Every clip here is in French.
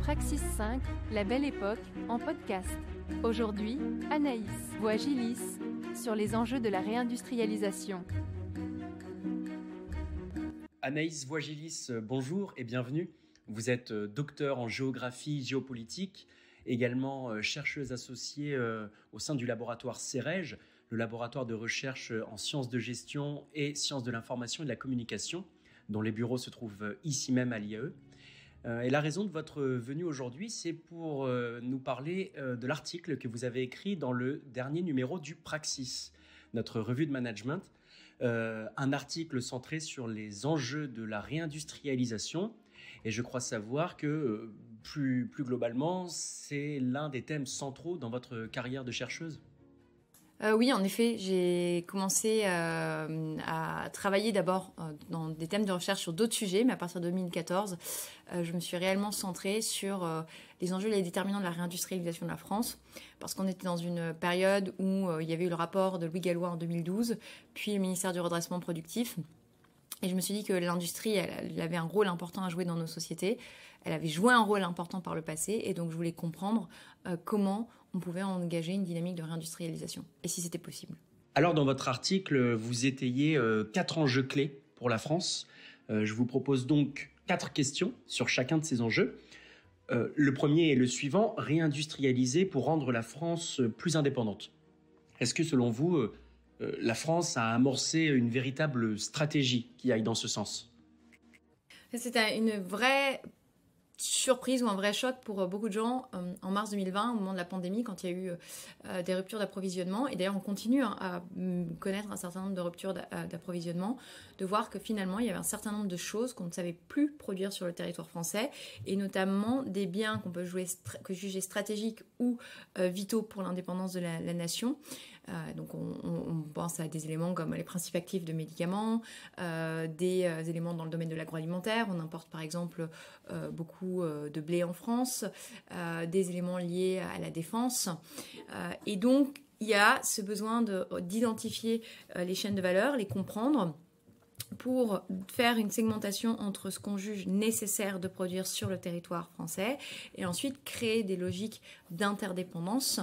Praxis 5, La Belle Époque, en podcast. Aujourd'hui, Anaïs Voigilis sur les enjeux de la réindustrialisation. Anaïs Voigilis, bonjour et bienvenue. Vous êtes docteur en géographie géopolitique, également chercheuse associée au sein du laboratoire CEREG, le laboratoire de recherche en sciences de gestion et sciences de l'information et de la communication, dont les bureaux se trouvent ici même à l'IAE. Et la raison de votre venue aujourd'hui, c'est pour nous parler de l'article que vous avez écrit dans le dernier numéro du Praxis, notre revue de management. Un article centré sur les enjeux de la réindustrialisation. Et je crois savoir que plus globalement, c'est l'un des thèmes centraux dans votre carrière de chercheuse. Oui, en effet, j'ai commencé à travailler d'abord dans des thèmes de recherche sur d'autres sujets, mais à partir de 2014, je me suis réellement centrée sur les enjeux et les déterminants de la réindustrialisation de la France, parce qu'on était dans une période où il y avait eu le rapport de Louis Gallois en 2012, puis le ministère du redressement productif. Et je me suis dit que l'industrie, elle avait un rôle important à jouer dans nos sociétés. Elle avait joué un rôle important par le passé. Et donc, je voulais comprendre comment on pouvait engager une dynamique de réindustrialisation. Et si c'était possible. Alors, dans votre article, vous étayez 4 enjeux clés pour la France. Je vous propose donc 4 questions sur chacun de ces enjeux. Le premier est le suivant, réindustrialiser pour rendre la France plus indépendante. Est-ce que, selon vous, la France a amorcé une véritable stratégie qui aille dans ce sens? C'était une vraie surprise ou un vrai choc pour beaucoup de gens en mars 2020, au moment de la pandémie, quand il y a eu des ruptures d'approvisionnement. Et d'ailleurs, on continue à connaître un certain nombre de ruptures d'approvisionnement, de voir que finalement, il y avait un certain nombre de choses qu'on ne savait plus produire sur le territoire français, et notamment des biens qu'on peut juger stratégiques ou vitaux pour l'indépendance de la nation. Donc on pense à des éléments comme les principes actifs de médicaments, des éléments dans le domaine de l'agroalimentaire. On importe par exemple beaucoup de blé en France, des éléments liés à la défense. Et donc il y a ce besoin d'identifier les chaînes de valeur, les comprendre, pour faire une segmentation entre ce qu'on juge nécessaire de produire sur le territoire français et ensuite créer des logiques d'interdépendance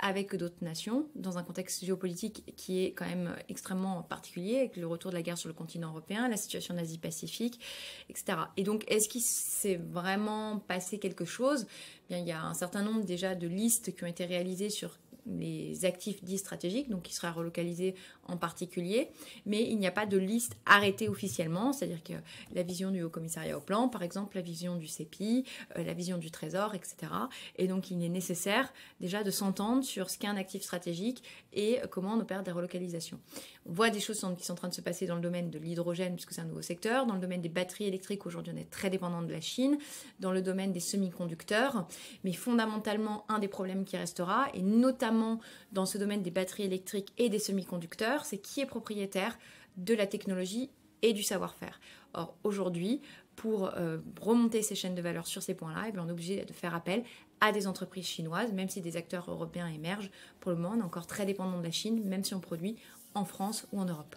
avec d'autres nations, dans un contexte géopolitique qui est quand même extrêmement particulier, avec le retour de la guerre sur le continent européen, la situation d'Asie-Pacifique, etc. Et donc, est-ce qu'il s'est vraiment passé quelque chose? Bien, il y a un certain nombre déjà de listes qui ont été réalisées sur les actifs dits stratégiques, donc qui seraient relocalisés en particulier, mais il n'y a pas de liste arrêtée officiellement, c'est-à-dire que la vision du Haut-Commissariat au Plan, par exemple, la vision du CEPI, la vision du Trésor, etc. Et donc il est nécessaire déjà de s'entendre sur ce qu'est un actif stratégique et comment on opère des relocalisations. On voit des choses qui sont en train de se passer dans le domaine de l'hydrogène, puisque c'est un nouveau secteur, dans le domaine des batteries électriques, aujourd'hui on est très dépendant de la Chine, dans le domaine des semi-conducteurs, mais fondamentalement un des problèmes qui restera, et notamment dans ce domaine des batteries électriques et des semi-conducteurs, c'est qui est propriétaire de la technologie et du savoir-faire. Or, aujourd'hui, pour remonter ces chaînes de valeur sur ces points-là, on est obligé de faire appel à des entreprises chinoises, même si des acteurs européens émergent. Pour le moment, on est encore très dépendant de la Chine, même si on produit en France ou en Europe.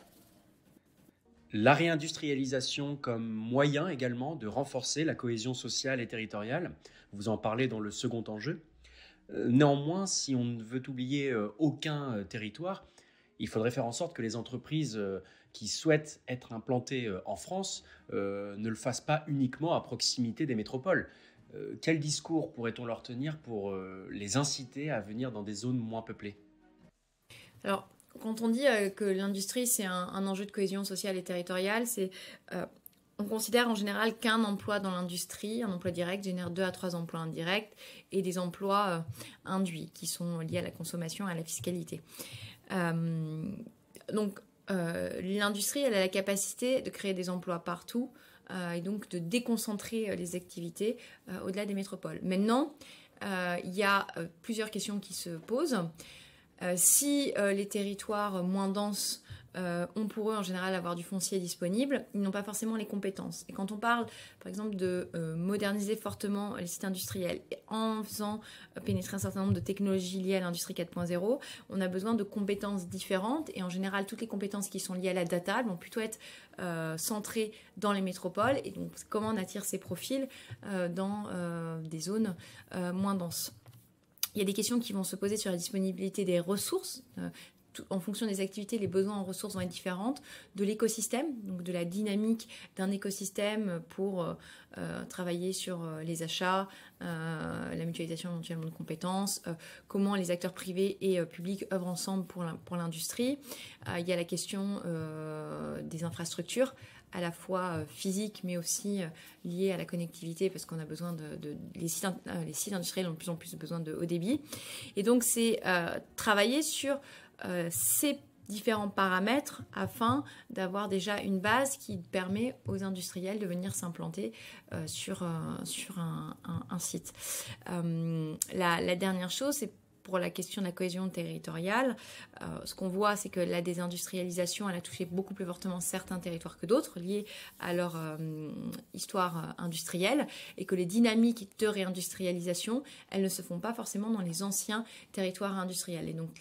La réindustrialisation comme moyen également de renforcer la cohésion sociale et territoriale. Vous en parlez dans le second enjeu. Néanmoins, si on ne veut oublier aucun territoire, il faudrait faire en sorte que les entreprises qui souhaitent être implantées en France ne le fassent pas uniquement à proximité des métropoles. Quel discours pourrait-on leur tenir pour les inciter à venir dans des zones moins peuplées? Alors, quand on dit que l'industrie, c'est un enjeu de cohésion sociale et territoriale, on considère en général qu'un emploi dans l'industrie, un emploi direct, génère 2 à 3 emplois indirects et des emplois induits qui sont liés à la consommation et à la fiscalité. Donc, l'industrie, elle a la capacité de créer des emplois partout et donc de déconcentrer les activités au-delà des métropoles. Maintenant, il y a plusieurs questions qui se posent. Si les territoires moins denses ont pour eux en général avoir du foncier disponible, ils n'ont pas forcément les compétences. Et quand on parle par exemple de moderniser fortement les sites industriels en faisant pénétrer un certain nombre de technologies liées à l'industrie 4.0, on a besoin de compétences différentes et en général toutes les compétences qui sont liées à la data vont plutôt être centrées dans les métropoles et donc comment on attire ces profils dans des zones moins denses. Il y a des questions qui vont se poser sur la disponibilité des ressources. En fonction des activités, les besoins en ressources vont être différents, de l'écosystème, donc de la dynamique d'un écosystème pour travailler sur les achats, la mutualisation éventuellement de compétences, comment les acteurs privés et publics œuvrent ensemble pour l'industrie. Il y a la question des infrastructures, à la fois physiques mais aussi liées à la connectivité parce qu'on a besoin les sites industriels ont de plus en plus besoin de haut débit. Et donc c'est travailler sur ces différents paramètres afin d'avoir déjà une base qui permet aux industriels de venir s'implanter sur un site. La dernière chose, c'est pour la question de la cohésion territoriale, ce qu'on voit, c'est que la désindustrialisation, elle a touché beaucoup plus fortement certains territoires que d'autres, liés à leur histoire industrielle, et que les dynamiques de réindustrialisation, elles ne se font pas forcément dans les anciens territoires industriels. Et donc,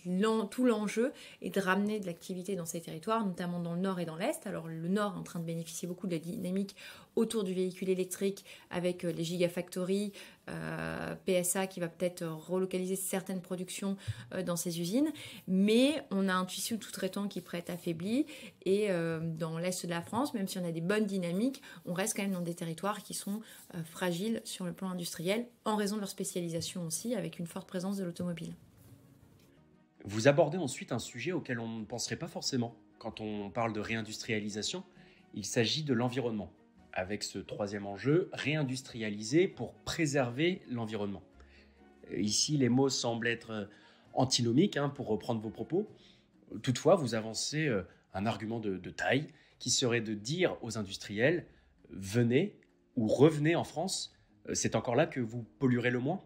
tout l'enjeu est de ramener de l'activité dans ces territoires, notamment dans le nord et dans l'est. Alors, le nord est en train de bénéficier beaucoup de la dynamique autour du véhicule électrique avec les gigafactories, PSA qui va peut-être relocaliser certaines productions dans ces usines, mais on a un tissu sous-traitant qui pourrait être affaibli et dans l'est de la France, même si on a des bonnes dynamiques, on reste quand même dans des territoires qui sont fragiles sur le plan industriel en raison de leur spécialisation aussi, avec une forte présence de l'automobile. Vous abordez ensuite un sujet auquel on ne penserait pas forcément quand on parle de réindustrialisation. Il s'agit de l'environnement, avec ce troisième enjeu, réindustrialiser pour préserver l'environnement. Ici, les mots semblent être antinomiques, pour reprendre vos propos. Toutefois, vous avancez un argument de taille qui serait de dire aux industriels « venez ou revenez en France, c'est encore là que vous polluerez le moins ».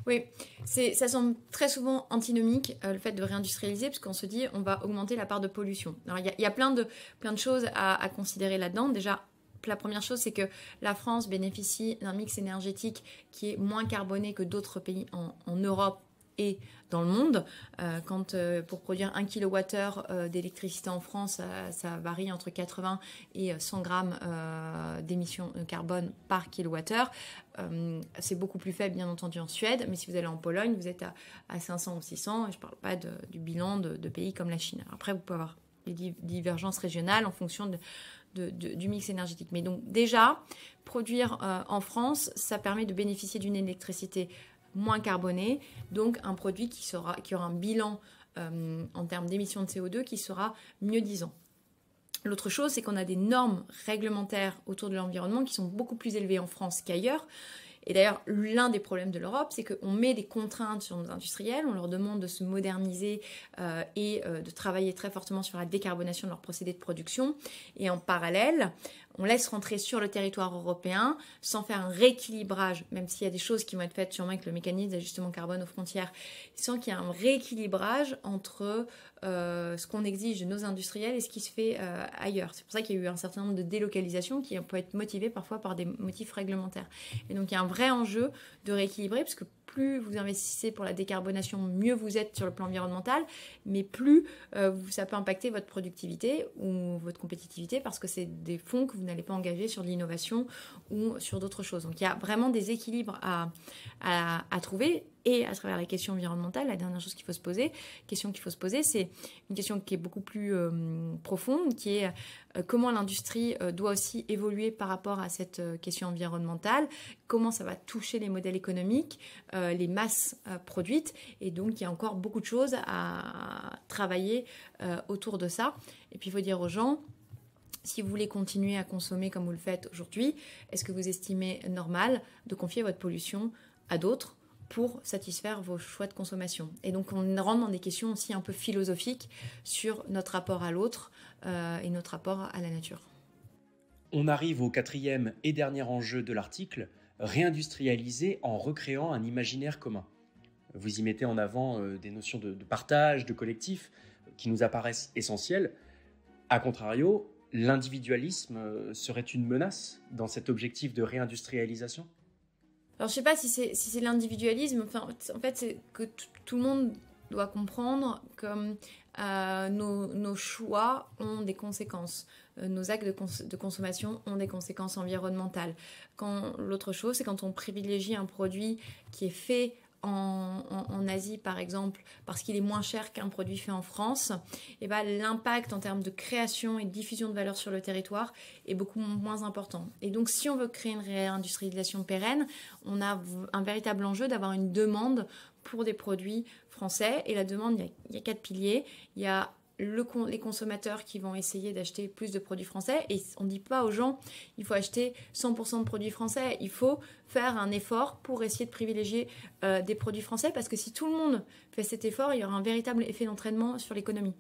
Oui, ça semble très souvent antinomique, le fait de réindustrialiser, parce qu'on se dit on va augmenter la part de pollution. Alors il y a plein de choses à considérer là-dedans. Déjà, la première chose, c'est que la France bénéficie d'un mix énergétique qui est moins carboné que d'autres pays en Europe et dans le monde. Pour produire 1 kWh d'électricité en France, ça varie entre 80 et 100 grammes d'émissions de carbone par kilowattheure. C'est beaucoup plus faible, bien entendu, en Suède, mais si vous allez en Pologne, vous êtes à 500 ou 600, et je ne parle pas du bilan de pays comme la Chine. Alors après, vous pouvez avoir des divergences régionales en fonction du mix énergétique. Mais donc déjà, produire en France, ça permet de bénéficier d'une électricité moins carbonée, donc un produit qui aura un bilan en termes d'émissions de CO2 qui sera mieux disant. L'autre chose, c'est qu'on a des normes réglementaires autour de l'environnement qui sont beaucoup plus élevées en France qu'ailleurs. Et d'ailleurs, l'un des problèmes de l'Europe, c'est qu'on met des contraintes sur nos industriels, on leur demande de se moderniser et de travailler très fortement sur la décarbonation de leurs procédés de production. Et en parallèle, on laisse rentrer sur le territoire européen sans faire un rééquilibrage, même s'il y a des choses qui vont être faites sûrement avec le mécanisme d'ajustement carbone aux frontières, sans qu'il y ait un rééquilibrage entre ce qu'on exige de nos industriels et ce qui se fait ailleurs. C'est pour ça qu'il y a eu un certain nombre de délocalisations qui peuvent être motivées parfois par des motifs réglementaires. Et donc il y a un vrai enjeu de rééquilibrer, parce que plus vous investissez pour la décarbonation, mieux vous êtes sur le plan environnemental, mais plus ça peut impacter votre productivité ou votre compétitivité, parce que c'est des fonds que vous n'allez pas engager sur de l'innovation ou sur d'autres choses. Donc il y a vraiment des équilibres à trouver. Et à travers la question environnementale, la dernière chose qu'il faut se poser, c'est une question qui est beaucoup plus profonde, qui est comment l'industrie doit aussi évoluer par rapport à cette question environnementale, comment ça va toucher les modèles économiques, les masses produites. Et donc, il y a encore beaucoup de choses à travailler autour de ça. Et puis, il faut dire aux gens, si vous voulez continuer à consommer comme vous le faites aujourd'hui, est-ce que vous estimez normal de confier votre pollution à d'autres pour satisfaire vos choix de consommation? Et donc, on rentre dans des questions aussi un peu philosophiques sur notre rapport à l'autre et notre rapport à la nature. On arrive au quatrième et dernier enjeu de l'article, réindustrialiser en recréant un imaginaire commun. Vous y mettez en avant des notions de partage, de collectif. qui nous apparaissent essentielles. A contrario, l'individualisme serait une menace dans cet objectif de réindustrialisation? Alors, je ne sais pas si c'est l'individualisme. Enfin, en fait, c'est que tout le monde doit comprendre que nos choix ont des conséquences. Nos actes de consommation ont des conséquences environnementales. L'autre chose, c'est quand on privilégie un produit qui est fait en Asie, par exemple, parce qu'il est moins cher qu'un produit fait en France, et ben, l'impact en termes de création et de diffusion de valeur sur le territoire est beaucoup moins important. Et donc, si on veut créer une réindustrialisation pérenne, on a un véritable enjeu d'avoir une demande pour des produits français. Et la demande, il y a 4 piliers. Il y a les consommateurs qui vont essayer d'acheter plus de produits français, et on ne dit pas aux gens il faut acheter 100% de produits français, il faut faire un effort pour essayer de privilégier des produits français, parce que si tout le monde fait cet effort, il y aura un véritable effet d'entraînement sur l'économie.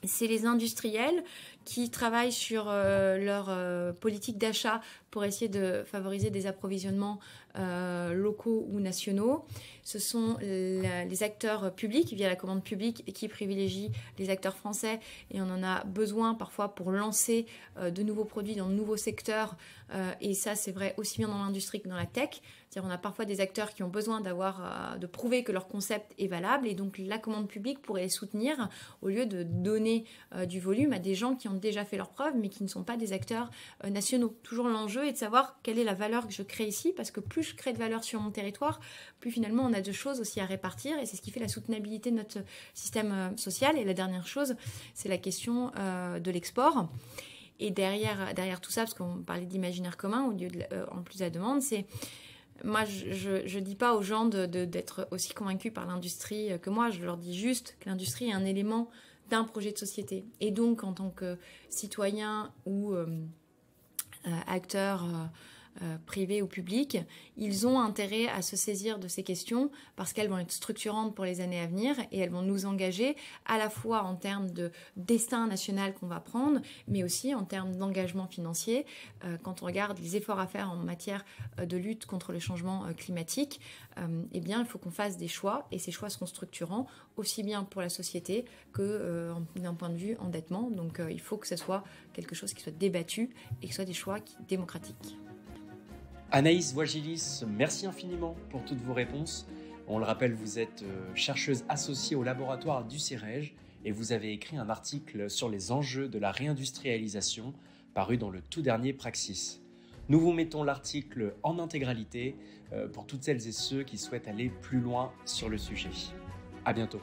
C'est les industriels qui travaillent sur leur politique d'achat pour essayer de favoriser des approvisionnements locaux ou nationaux. Ce sont les acteurs publics via la commande publique qui privilégient les acteurs français, et on en a besoin parfois pour lancer de nouveaux produits dans de nouveaux secteurs, et ça c'est vrai aussi bien dans l'industrie que dans la tech. C'est-à-dire on a parfois des acteurs qui ont besoin de prouver que leur concept est valable, et donc la commande publique pourrait les soutenir au lieu de donner du volume à des gens qui ont déjà fait leurs preuves mais qui ne sont pas des acteurs nationaux. Toujours l'enjeu est de savoir quelle est la valeur que je crée ici, parce que plus je crée de valeur sur mon territoire, plus finalement on a de choses aussi à répartir, et c'est ce qui fait la soutenabilité de notre système social. Et la dernière chose, c'est la question de l'export. Et derrière tout ça, parce qu'on parlait d'imaginaire commun au lieu en plus de la demande, c'est... Moi, je dis pas aux gens d'être aussi convaincus par l'industrie que moi. Je leur dis juste que l'industrie est un élément d'un projet de société. Et donc, en tant que citoyen ou acteur privés ou publics, ils ont intérêt à se saisir de ces questions parce qu'elles vont être structurantes pour les années à venir, et elles vont nous engager à la fois en termes de destin national qu'on va prendre, mais aussi en termes d'engagement financier. Quand on regarde les efforts à faire en matière de lutte contre le changement climatique, eh bien, il faut qu'on fasse des choix, et ces choix seront structurants aussi bien pour la société que d'un point de vue endettement. Donc il faut que ce soit quelque chose qui soit débattu et que ce soit des choix démocratiques. Anaïs Voigilis, merci infiniment pour toutes vos réponses. On le rappelle, vous êtes chercheuse associée au laboratoire du CEREJ, et vous avez écrit un article sur les enjeux de la réindustrialisation paru dans le tout dernier Praxis. Nous vous mettons l'article en intégralité pour toutes celles et ceux qui souhaitent aller plus loin sur le sujet. À bientôt.